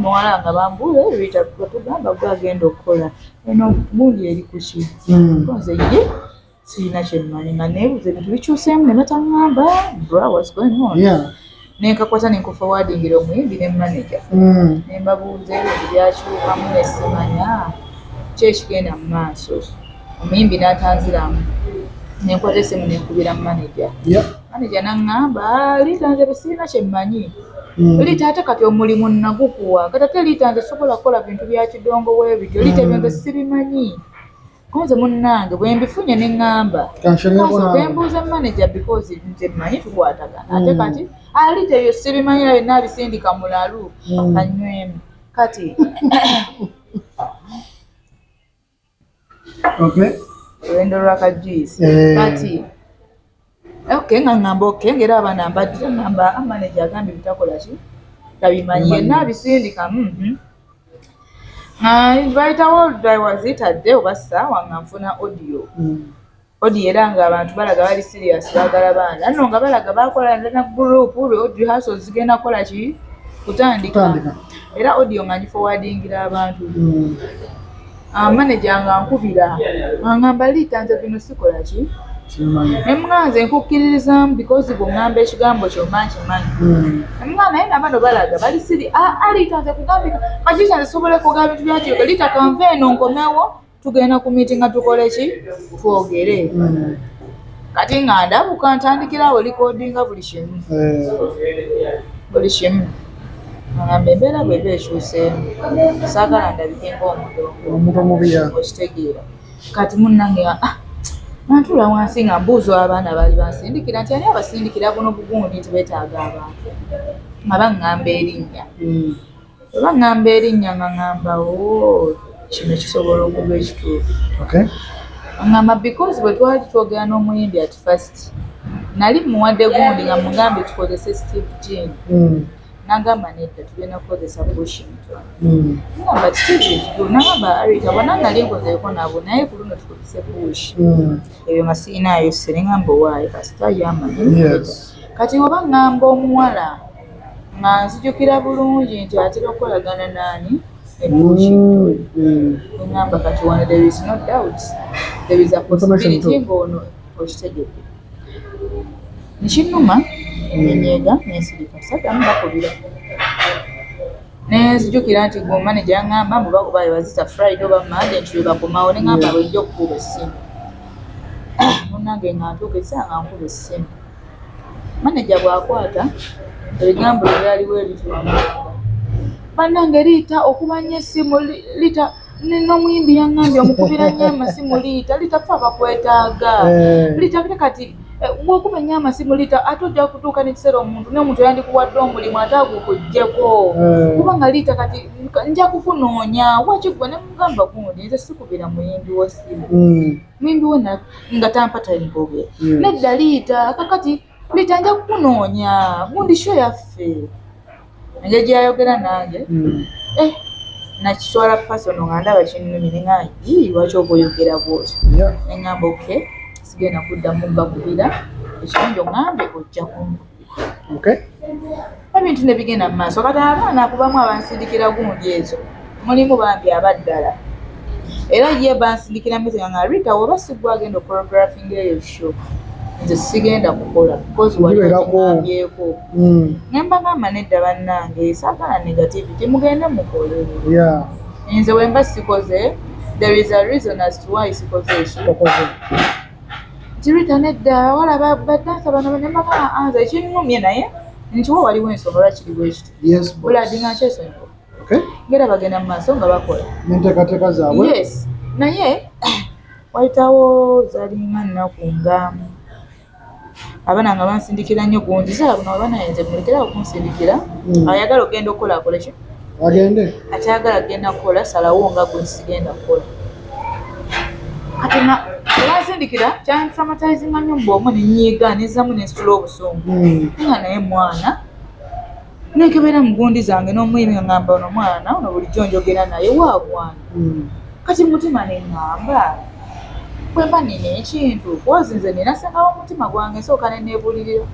muwala nga bambule Ritah tugamba gwagenda okukola eno gundi eri kuki nze ye sirina kyemmanyi nga neebuuza ebintu bikyuseemu ne bataŋŋamba bra what's going on nenkakwata nenkuforwardingira omuyimbi ne manager ne mbabuuza ebintu byakyukamu nesimanya kyekigenda mu maaso omuyimbi n'atanziramu nenkwata essimu nenkubira manager naŋŋamba Ritah nze besirina kyemmanyi Ritah ate kati omulimu nagukuwa kati ate Ritah nze sobola kukola bintu bya kidongo webityo Ritah ebyo nze sibimanyi konze munnange bwe mbifunye neŋŋamba bembuuza manager because nze mmanyi tukwatagana ate kati Ritah ebyo sibimanyi nawe nabisindika mulalu kanywemu kati olwendo lwakajuisi kati okay nga ŋŋamba okay ngera abaana mbadde ŋŋamba manager agambye bitakola ki tabimanyi yenna abisindika bayitawo wazitadde oba ssaawa nga nfuna audio era ng'abantu balaga bali serious baagala baana nno nga balaga bakola na group rehearsals zigenda kukola ki kutandika era audio nga ngiforwardingira abantu manager nga nkubira ngamba Ritah nze bino sikola ki nemwanze nkukkiririzamu because bw'oŋŋamba ekigambo kyomma nkimanyi emwana naye nabano balaga bali siri Ritah nze kugambika kakita nze sobole kwogera bintu byakyoka Ritah kanve eno nkomewo tugenda ku meeting tukole ki twogere kati nga ndabuka ntandikirawo likodinga buli kimu ngamba embeera bweba ekyuseemu saagala ndabike ng'omuntu omubiya okitegeera kati munnange nantula wansi nga mbuuza abaana baali bansindikira nti ani abasindikira buno bugundi nti beetaaga abantu nga baŋŋamba erinnya nga ŋŋamba kino kisobola okuba ekituufu ŋŋamba because bwe twali twogera n'omuyimbi at first nali muwadde gundi nga mugambe tukozese Steve Jean nagamba nedda tugenda kukozesa Bushington ngamba kitiivu nagamba Ritah bonna nali nkozeeko nabo naye ku luno tukozese Bush eyo nga sirinaayo serengamba owaayo kasita yamanyi kati oba ŋŋamba omuwala nga nzijukira bulungi nti atera okukolagana naani ne Bushington ngamba kati wano there is no doubt there is a possibility ng'ono okitegedde Nishinuma nenyega nesirika saddamu bakubira nenzijukira nti gwe manager yaŋŋamba mbu bakuba bazita Friday oba Monday nti lwe bakomawo ne ŋŋamba bwejja okukuba essimu munnange nga ntuuka essaawa nga nkuba essimu manager bw'akwata ebigambo ebyaliwo ebitulamuanga bannange Ritah okuba nnyo essimu Ritah n'omuyimbi yaŋŋambye omukubira nnyo amasimu Ritah ffe abakwetaaga Ritah kati bw'okuba nnyo amasimu Ritah ate ojja kutuuka n'ekiseera n'omuntu yandikuwadde omulimu ate agukuggyeko kubanga Ritah kati nja kukunoonya waki gwe ne mugamba gundi nze sikubira muyimbi wo ssimu muyimbi wo nga tampa tayimbogera nedda Ritah kakati Ritah nja kukunoonya gundi sho yaffe engeri gyeyayogera nange nakiswala pasono nga ndaba kinnumi neŋŋamba lwaki oba oyogera bwoti neŋŋamba okay sigenda kuddamu gakubira ekirungi oŋŋambe ojja kunkubira ebintu ne bigenda mu maaso kati abaana akubamu abansindikira gundi ezo mulimu bambi abaddala era ye bansindikira message nga Ritah woba sigwagenda ochoreographing eyo show nze sigenda kukola because waliambyeko nemba ngamba nedda bannange saagala negativity mugende mukole nze wemba sikoze there is a reason as to why sikoze Ritah nedda walaba badansa bano nembagamba anze ekinnumye naye nti wo waliwo ensonga lwaki kiri bwekiti buladi nga nkyesonyiwa ngera bagenda mu maaso nga bakola n'enteekateeka zaabwe yes naye wayitawo zalinga nnaku nga abaana nga bansindikira nnyo gundi sala buno abaana yenze mulekerawo kunsindikira ayagala ogenda okukola akole ki agende ate ayagala agenda kukola salawo nga gwe sigenda kukola kati bansindikira kyantraumatizinga nnyo mu bwongo nenyiiga nezzamu nensitula obusungu nga naye mwana nekebera mu gundi zange n'omuyimi nga ngamba ono mwana ono bulijjo njogera naye waagwana kati mutima neŋŋamba bwemba nina ekintu kwozi nze ninasengawo omutima gwange nsooka neneebulirira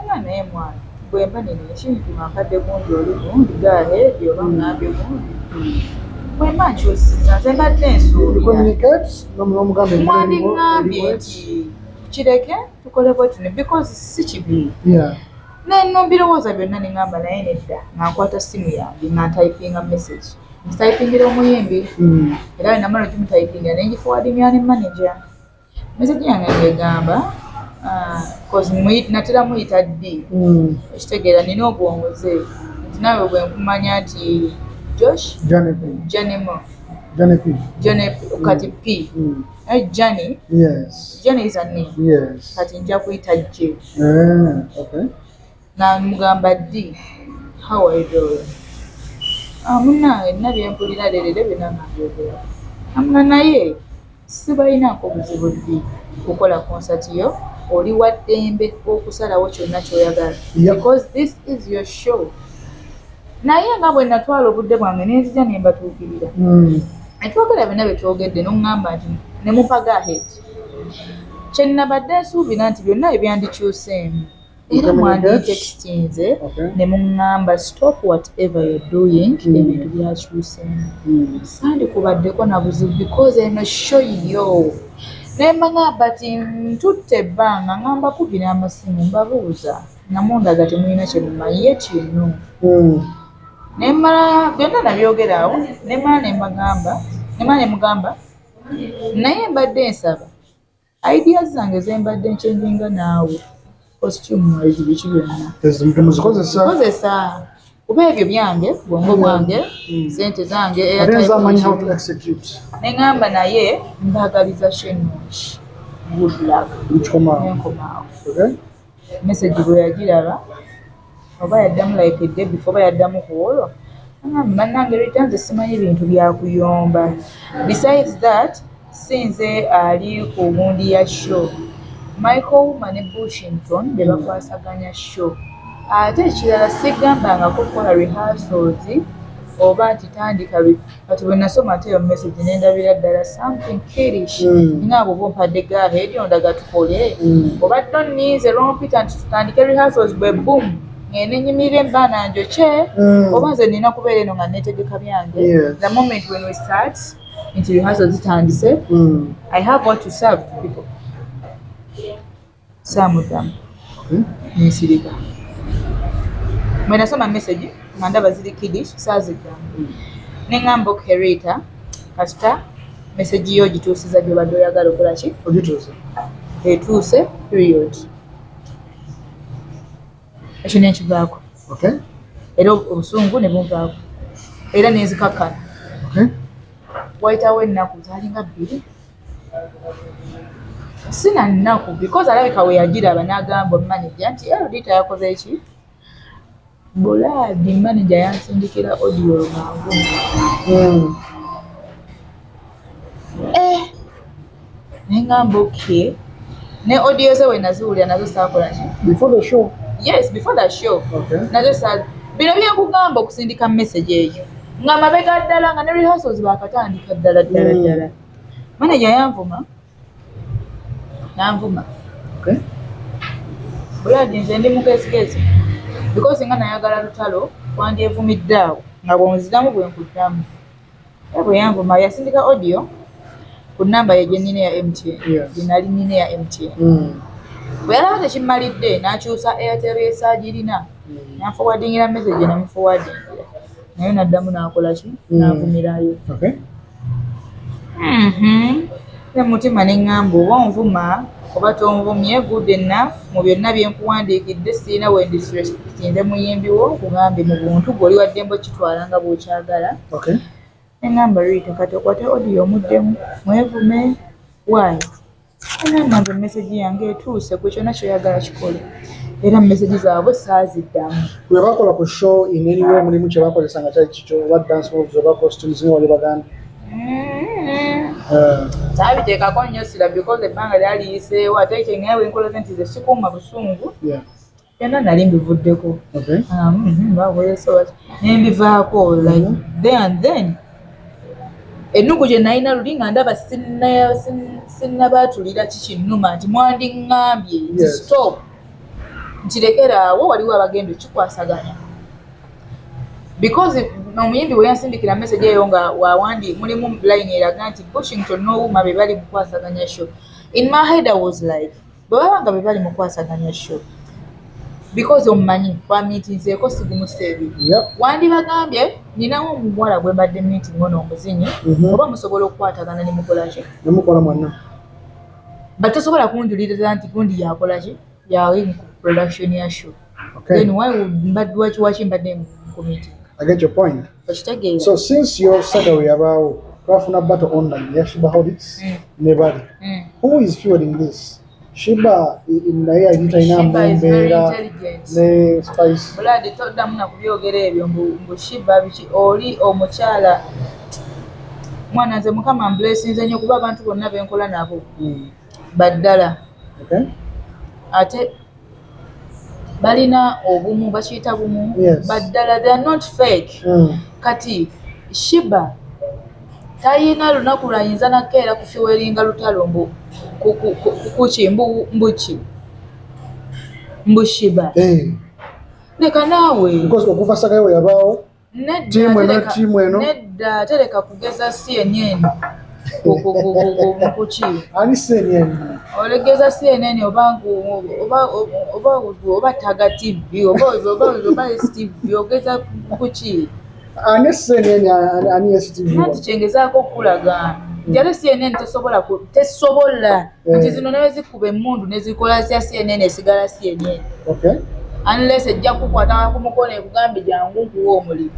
nga naye mwana bwemba nina ekintu ngankadde gundi oli gundi gaahedi oba ŋŋambye gundi bwemba nkyusiza nze mbadde ensuubirmwandiŋŋambye nti kireke tukole bwetuni because si kibi nenno byonna neŋŋamba naye nedda nga nkwata simu yange nga ntayipinga message ntayipingira omuyimbi era we namala okimutayipingira nengifuwadingira ne manager message yange ngegamba natera muyita ddi ekitegeera nina obwongoze nti naawe bwe nkumanya nti Josh Janemo kati P Jani is a name kati nja kuyita J namugamba ddi how are you doing munnange nina byempulira leerero byenangabyogera amuna naye sibalinaako buzibu ddi kukola concert yo oli wa ddembe okusalawo kyonna kyoyagala because this is your show naye nga bwe natwala obudde bwange nenzija ne mbatuukirira netwogera byonna byetwogedde n'oŋŋamba nti ne mupaga ahead kyenabadde nsuubira nti byonna ebyandikyuseemu era mwanditekitinze ne muŋŋamba stop whatever you're doing ebintu byakyuseemu sandikubaddeko na buzibu because eno show yo nemba ngamba ti ntutte ebbanga ngamba kubira amasimu mbabuuza namundaga temulina kyemumanyi yet you know nemmala byonna nabyogeraawo nemmala nemugamba naye mbadde nsaba ideas zange zembadde nkyenjinga naawe costume wise biki byonna kozesa kuba ebyo byange bwongo bwange sente zange neŋŋamba naye mbagaliza shenungi good luck nenkomaawo message bwe yagiraba oba yaddamu like a day before oba yaddamu kuolwo bannange Ritah nze simanyi bintu byakuyomba besides that sinze ali ku gundi ya show Michael ne Bushington be bakwasaganya show ate ekirala sigambangako kukola rehearsals oba nti tandika kati bwe nasoma ate eyo message nendabira ddala something kirish nga bwoba ompadde gaahedi ondaga tukole obadde onninze lwompita nti tutandike rehearsals bwe boom ngenenyimirira embaana njokye oba nze nina kubeera eno nga netegeka byange the moment when we start nti rehearsals zitandise I have what to serve to people samuddamu nsirika bwe nasoma message nga ndaba ziri kiddish saaziddamu ne ŋŋamba Ritah kasita message yo gituusiza gy'obadde oyagala okola ki etuuse period ekyo nenkivaako era obusungu ne bunvaako era nenzikakkana wayitawo ennaku zaalinga 2 sina nnaku because alabika we yagiraba n'agamba manager nti Ritah yakoze eki Buladi manager yansindikira audio mangu nengamba okay ne audio ze we naziwulira nazo saakola ki before the show nazo saa bino byekugamba okusindika message eyo nga mabega ddala nga ne rehearsals baakatandika ddala manager yanvuma Buladi nze ndi mukezigezi because nga nayagala lutalo wandyevumidde awo nga bwonziramu bwenkuddamu bwe yanvuma yasindika audio ku namba ye gyenina ya MTN ginali nina ya MTN bwe yalaba tekimmalidde n'akyusa Airtel esaagirina nanforwardingira message namuforwardingira naye naddamu n'akola ki n'avumirayo ne mutima ne ŋŋamba oba onvuma oba tonvumye good enough mu byonna bye nkuwandiikidde sirina we disrespectinze muyimbi wo kugambye mu buntu gw'oli waddembe okitwala nga bw'okyagala ne ŋŋamba Ritah kati okwate audio omuddemu mwevume waayo eŋŋamba nze message yange etuuse ku kyonna kyoyagala kikole era message zaabwe saaziddamu bwe bakola ku show in anyway mulimu kye bakozesa nga kyali kikyo oba dance moves oba costumes ne wali baganda saabiteekako nnyo sira because ebbanga lyali yiseewo ate kyengaye bwenkola nti ze sikuuma busungu byonna nali mbivuddeko nembivaako like there and then ennugu gye nalina luli nga ndaba sinnabaatulira kikinnuma nti mwandiŋŋambye nti stop nkirekeraawo waliwo abagenda okikwasaganya because omuyimbi bwe yansindikira message eyo nga wawandi mulimu line eraga nti Washington n'owuma be bali mukwasaganya show in my head I was like bwe babanga be bali mukwasaganya show because omumanyi twamiitinzeeko sigumu seebi wandi bagambye ninawo omuwala gwe mbadde meeting ono Omuzinyi oba musobola okukwatagana ne mukola ki nemukola mwana but tosobola kunjuliriza nti gundi yakola ki yali mu production ya show then why mbadde waki mbadde mu committee I get your point. So since your salary about Rafuna battle online, Yashiba Hodits, Nebari. Who is fueling this? Shiba in the Shiba is very intelligent. The spice. Buladi told them na kubyogera ebyo mbu Shiba bichi oli omukyala mwana nze mukama blessings ennyo kuba abantu bonna benkola nabo baddala ate balina obumu bakiyita bumu baddala they are not fake kati Shiba tayina lunaku lwayinza nakeera kufiweringa lutalo kuki mbu Shiba leka naawe because okuva sagayo yabaawo tiimu eno nedda tereka kugeza CNN kuki ani CNN olegeza CNN oba Taga TV oba STV ogeza kuki ani CNN ani STV nati kyengezaako okulaga nti CNN tesobola nti zino nawe zikuba emmundu nezikola zya CNN esigala CNN unless ejja kukwata ku mukono ekugambe jangu nkuwa omulimu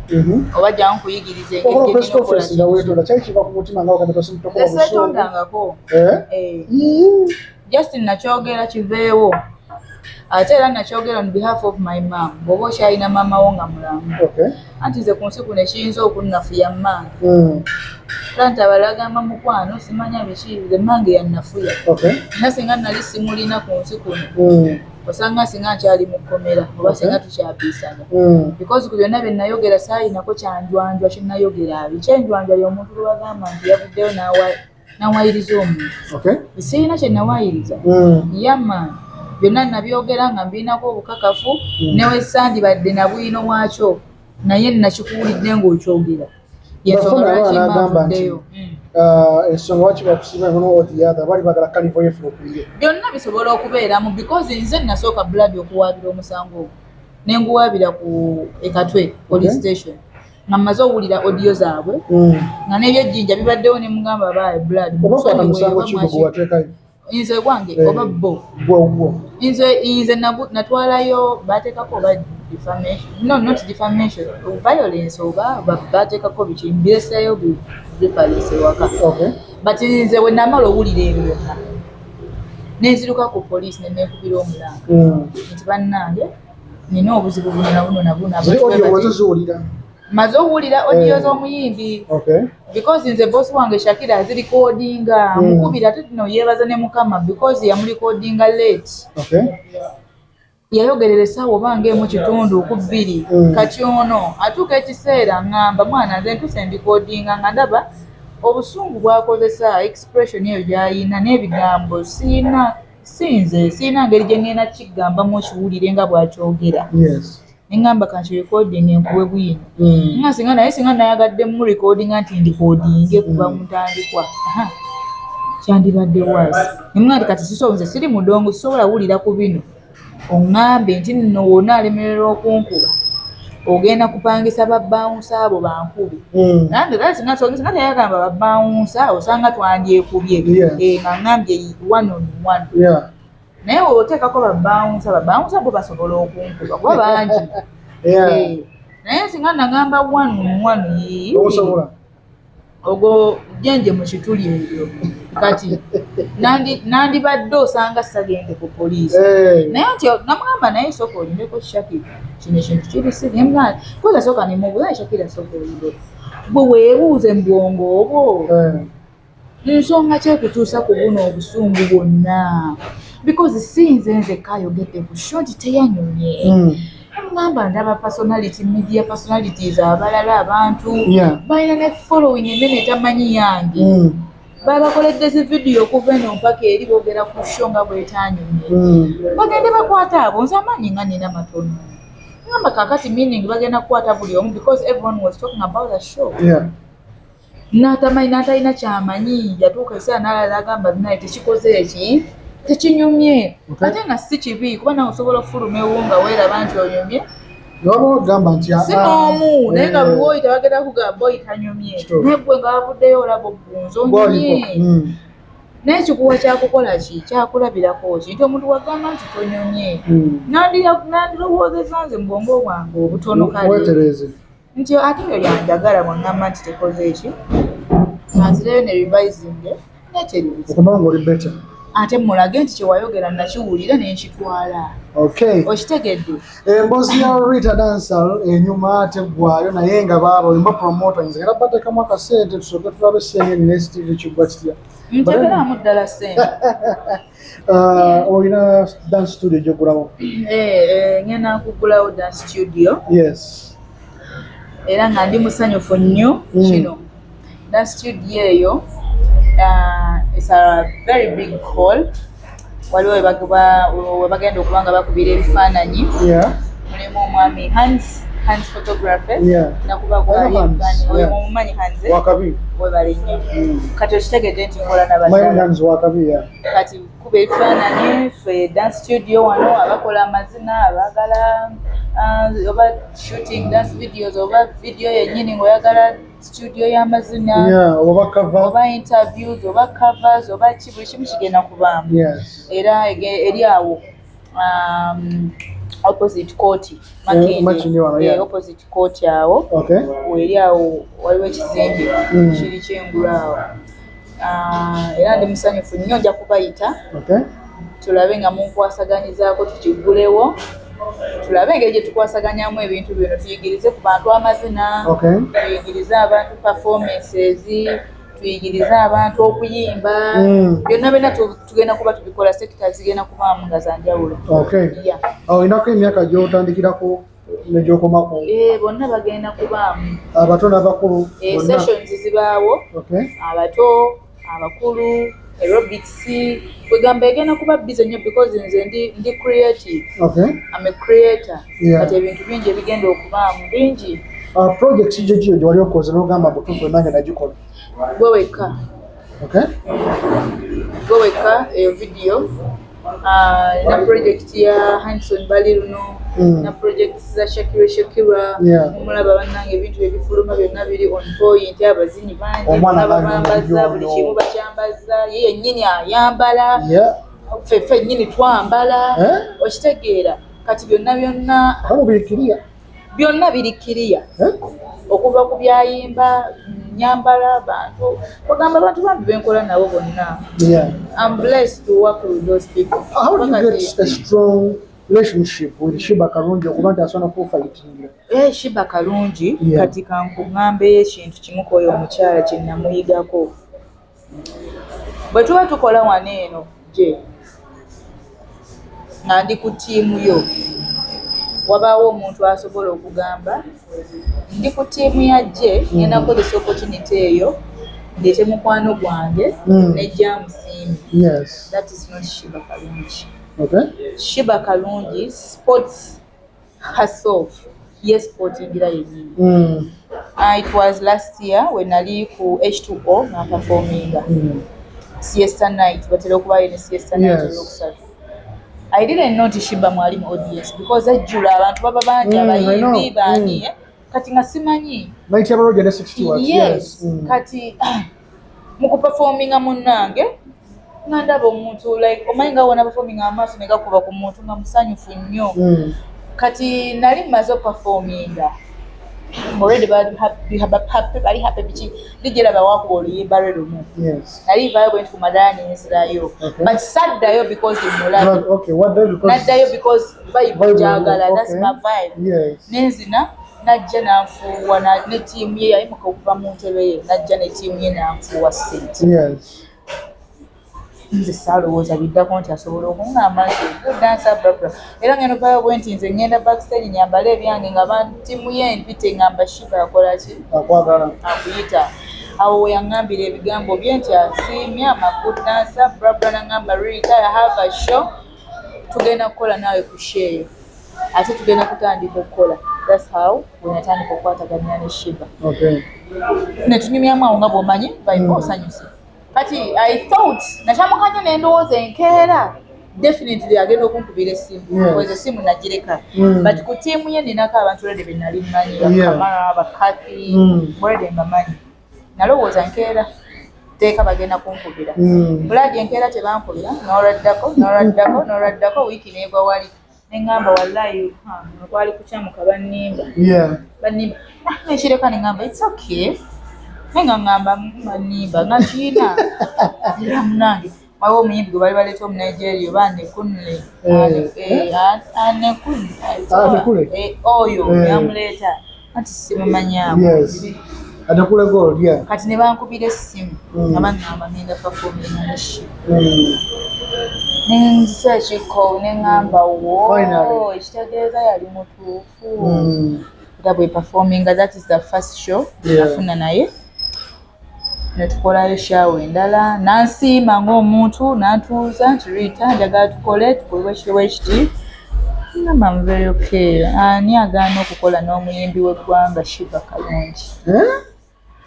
oba jangu kuyigiriza engerisetondangako Justin nakyogera kiveewo ate era nakyogera on behalf of my mom bw'oba okyalina maama wo nga mulamu anti nze ku nsi kuno ekiyinza okunnafuya mmange era nti abalagamba mukwano simanya biki ze mmange yannafuya era singa nali simulina ku nsi kuno osanga singa nkyali mu kkomera oba singa tukyapiisana because ku byonna bye nayogera saayinako kyanjwanjwa kye nayogera abi kyenjwanjwa y'omuntu lwe bagamba nti yavuddeyo n'awayiriza omuntu sirina kye nawaayiriza yamaani byonna nabyogera nga mbinako obukakafu newe sandibadde na bwino wakyo naye nakikuwulidde ng'okyogera yensonga lwaki mavuddeyo ensonga lwaki bakusiima eno or the other bali bagala kalivo yefu okuliye byonna bisobola okubeeramu because nze nasooka blood okuwaabira omusango nenguwaabira ku ekatwe police station nga mmaze owulira audio zaabwe nga n'ebyejjinja bibaddewo ne mugamba baaye blood nze gwange oba bo nze natwalayo bateekako oba defamation not defamation violence oba bateekako biki mbireseeyo bifalensi waka but nze bwe namala owulira ebyo byonna nenziruka ku poliisi nenekubira omulanga nti bannange nina obuzibu buno maze owulira audio z'omuyimbi because nze bosi wange Shakira azirikodinga mukubira ate no yeebaza ne mukama because yamulikodinga late yayogerera essaawa oba ng'emu kitundu ku bbiri kati ono atuuka ekiseera ngamba mwana nze ntuse ndikodinga nga ndaba obusungu bwakozesa expression eyo gy'ayina n'ebigambo siina ngeri gye ngenda kigambamu okiwulire nga bw'akyogera nengamba kanki recording enkuwe bwino nga singa nayagadde mu recording nti ndikodinge kuva mutandikwa kyandibadde waasi nemwe ati kati nze siri mudongo sisobola wulira ku bino oŋŋambe nti nno wonna alemererwa okunkuba ogenda kupangisa babawunsa abo bankube nange singa teyagamba babawunsa osanga twandyekubye nga ŋŋambye one on one naye oteekako babawunsa bo basobola okunkuba kuba bangi naye singa nagamba one on one ogwo Jenjje Mukituli ebyo kati nandibadde osanga sagende ku poliisi naye nti namugamba naye sooka olindeko Shakira kino ekintu kiri sirimwana koza sooka nemubuuza Shakira sooka olinde bwe weebuuze mu bwongo obwo nsonga kyekutuusa ku buno obusungu bwonna because sinze nzekka ayogedde ku show nti teyanyumye namugamba ndaba media personalities abalala abantu balina ne following enene etamanyi yange babakoledde zi video okuva eno mpaka eri boogera ku show nga bwetanyumye bagende bakwata abo nze amaanyi nga nina matono ngamba kakati meaning bagenda kukwata buli omu because everyone was talking about the show n'atalina kyamanyi yatuuka ekiseera n'alala agamba binaye tekikoze eki tekinyumye ate nga si kibi kuba nawe osobola okufuluma ewunga weeraba nti onyumye si n'omu naye nga bwoyi tebagenda kugamba oyi tanyumye naye gwe nga bavuddeyo olaba ogunzi onyumye naye kikuwa kyakukola ki kyakulabirako ki nti omuntu wagamba nti tonyumye nandirowoozeza nze mu bwongo bwange obutono kale nti ate eyo yanjagala bwangamba nti tekoze eki nanzireyo ne revisinge nekyeribuzi ate mulage nti kyewayogera nakiwulira nenkitwala okitegedde emboozi ya Ritah dancehall enyuma tegwayo naye nga baaba wemba promoter nze era bateekamu akasente tusooke tulabe sengeni ne Steve kigwa kitya ntegeramu ddala ssente olina dance studio gyogulawo ngenda kugulawo dance studio era nga ndi musanyufu nnyo kino dance studio eyo it's a very big hall waliwo webagenda okuba nga bakubira ebifaananyi mulimu omwami Hans photographer nakubamumanyi Hans webale nnyo kati okitegedde nti nkola n'abadala kati kuba ebifaananyi fe dance studio wano abakola amazina abagala oba shooting dance videos oba video yennyini ng'oyagala studio y'amazina oba interviews oba covers oba buli kimu kigenda kubaamu era eri awo opposite court Makindye opposite court awo weri awo waliwo ekizimbe kiri kyengulu awo era ndi musanyufu nnyo nja kubayita tulabe nga munkwasaganyizaako tukigulewo tulabe engeri gye tukwasaganyamu ebintu bino tuyigirize ku bantu amazina tuyigirize abantu performances tuyigirize abantu okuyimba byonna byonna tugenda kuba tubikola sekita zigenda kubaamu nga zanjawulo olinako emyaka gy'otandikirako negyokomako bonna bagenda kubaamu abato n'abakulu sessions zibaawo abato abakulu aerobics kwegamba egenda kuba busy nnyo because nze ndi creative I'm a creator kati ebintu bingi ebigenda okubaamu bingi project gyegyo gyewali okoze n'ogamba butuufu nange nagikola gwe wekka. Okay. Gwe wekka eyo video. Na project ya Hanson Baliruno. Na project za Shakira. Omulaba bannange ebintu ebifuluma byonna biri on point. Abazinyi bangi. Omwana bambaza buli kimu bakyambaza. Ye nnyini ayambala. Ffe nnyini twambala. Okitegeera. Kati byonna birikkiriya. Okuva ku byayimba nyambala abantu bagamba abantu bambi benkola nabo bonna. I'm blessed to work with those people. How do you get a strong relationship with Shiba Kalungi okubanti asona ku fighting? Shiba Kalungi kati kankuŋŋambe ekintu kimu koyo omukyala kye namuyigako. Bwe tuba tukola wano eno gye nga ndi ku ttiimu yo wabaawo omuntu asobola okugamba ndi ku ttiimu ya gye ngenda kukozesa opportunity eyo ndeete mukwano gwange nejja musiimi. That is not Shiba Kalungi. Shiba Kalungi sports herself. Yes, sportingira yennyini. It was last year when nali ku H2O na performinga siesta night batera okubayo ne siesta night eyokusatu. I didn't know Shiba mwali mu audience because ajjula abantu baba bangi abayimbi baani kati nga simanyi. Night yabalo gende 60 watts. Yes. Kati muku performinga munnange nga ndaba omuntu like omanyi nga wona performinga amaaso ne gakuba ku muntu nga musanyufu nnyo. Kati nali maze performinga already bari happy bichi dijera bawaku oliyimba lumu. Nali vibe into madani nsirayo but saddayo because imulaba. Okay, what day? Because naddayo because vibe jagala. That's my vibe. Nenzina najja nanfuwa ne team ye yayimuka okuva mu ntebe ye najja ne team ye nanfuwa sente. Nze saalowooza biddako nti asobola okuŋŋamba nti good dancer bla. Era ngeno payo bwenti nze ngenda backstage nyambala ebyange nga ttiimu ye mpite ngamba Shiba akola ki? Akuyita. Awo yaŋŋambira ebigambo bye nti asiimye good dancer bla naŋŋamba Ritah, I have a show tugenda kukola naawe ku sheeyo ate tugenda kutandika okukola. That's how we natandika okukwataganya ne Shiba. Ne tunyumyamu awo nga bw'omanyi vibe osanyuse. Kati I thought nakyamukanya n'endowooza enkeera definitely agenda okunkubira essimu because essimu nagireka but ku ttiimu ye ninako abantu already be nali mmanyi bakamala bakati already mbamanyi. Nalowooza nkeera teeka bagenda kunkubira buladi enkeera tebankubira n'olwaddako wiiki neegwa wali neŋŋamba wallahi kwali kukyamuka bannimba nekireka neŋŋamba it's okay nenga ngamba manimba nga kiina era munange waliwo omuyimbi gwe bali baleeta omunigeria banekunle oyo yamuleeta anti simumanyaako kati ne bankubira essimu nga baŋŋamba ngenda performinga ne Shiba nenzisa ekiko neŋŋamba wo ekitegeeza yali mutuufu era bwe performinga. That is the first show nafuna naye netukolayo shawe endala nansiima ng'omuntu nantuuza nti Ritah njagala tukole ekiti ngamba I'm very okay. Ani agaana okukola n'omuyimbi w'eggwanga Shiba Kalungi?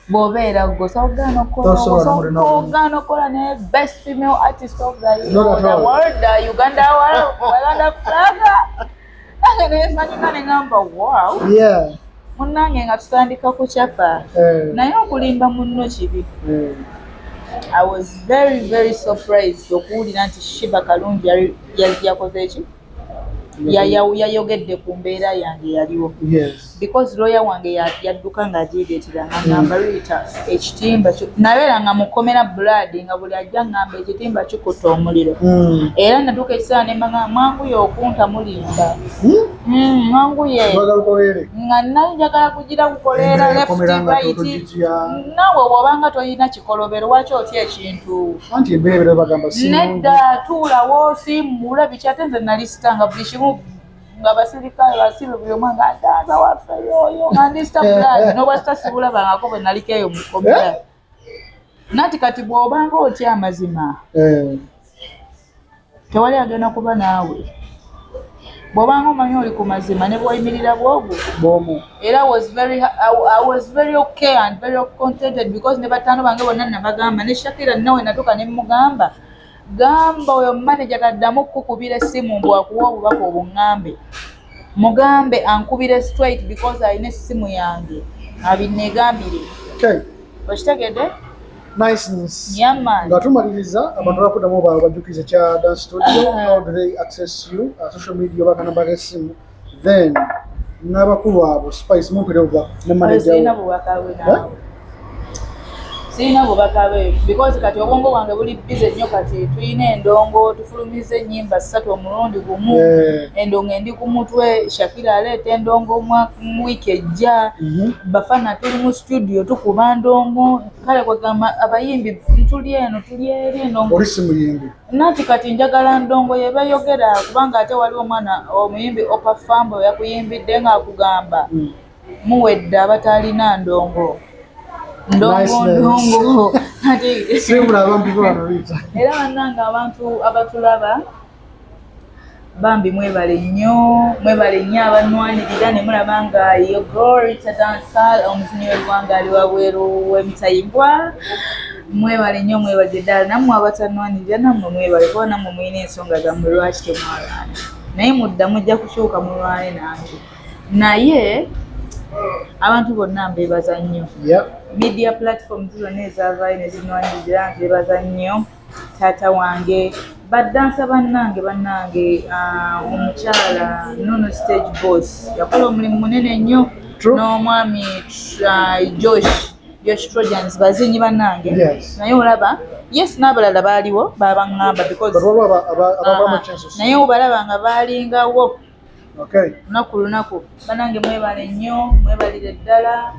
Bw'obeera gwe osobola okugaana okukola ne best female artist of the world, Uganda flag. Nange nesanyuka ne ngamba wow. Munnange nga tutandika kucapa naye okulimba munno kibi. I was very very surprised okuwulira nti Shiba Kalungi yakoze eki yayogedde ku mbeera yange yaliwo because lawyer wange yadduka ng'agireetera ngamba Ritah ekitimba nabeera nga mukomera blood nga buli ajja ngamba ekitimba kikutte omuliro era nadduka ekiseera ne mbanga mwanguye okunta mulimba mwanguye nga nali njagala kugira kukoleera left right naawe bw'obanga toyina kikolobero lwaki otya ekintu nedda tuulawo simuula biki ate nze nali sitanga buli kimu nga basirikale basibe buli omwe nga ataza waffe yoyo nga ndisita blood n'obwasita sibulabangako bwe naliko eyo mukomera nati kati bw'obanga otya amazima tewali agenda kuba naawe bw'obanga omanyi oli ku mazima ne bw'oyimirira bw'ogwo Bomu. era I was very okay and very contented because ne batano bange bonna nabagamba ne Shakira nawe natuka ne mugamba gamba oyo manager taddamu kukubira essimu mbw akuwa obubaka obuŋŋambe mugambe ankubire straight because ayina essimu yange abinegambire okitegedde. Niceness. Yeah, man. Nga tumaliriza abantu bakuddamu bajjukize kya dance studio. How do they access you? Social media baka namba k'essimu. Then n'abakulu abo Spice mumpirewa ne manager. Sina bubaka bwe naawe. Sina bubaka bwe because kati obwongo bwange buli busy nnyo kati tuyina endongo tufulumiza ennyimba 3 omulundi gumu. Endongo endi ku mutwe Shakira aleeta endongo mu week ejja. Bafana tuli mu studio tukuba ndongo kale kwagamba abayimbi tuli eno tuli eri endongo. Oli si muyimbi. Nati kati njagala ndongo yebayogera kubanga ate wali omwana omuyimbi Opa Fambo yakuyimbidde ng'akugamba muwedde abatalina ndongo. Ndongo ati simula abantu bano Ritah. Era bannange abantu abatulaba bambi mwebale nnyo abanwanirira ne mulaba nga yo Ritah Dancehall omuzinyi w'eggwanga ali wabweru w'emitayimbwa. Mwebale nnyo mwebale ddala nammwe abatanwanirira nammwe mwebale kuba nammwe mulina ensonga zammwe lwaki temwalwana naye mudda mujja kukyuka mulwane nange naye abantu bonna mbeebaza nnyo. Media platforms zonna ezavaayo ne zinwanirira nzeebaza nnyo taata wange baddansa bannange omukyala Nono Stage Boss yakola omulimu munene nnyo n'omwami Josh Trojans bazinyi bannange naye olaba yes n'abalala baaliwo babaŋŋamba because naye obalaba nga baalingawo lunaku bannange mwebale nnyo mwebalire ddala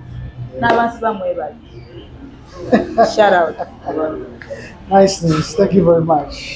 n'abansi bamwebale. Shout out. Niceness. Thank you very much.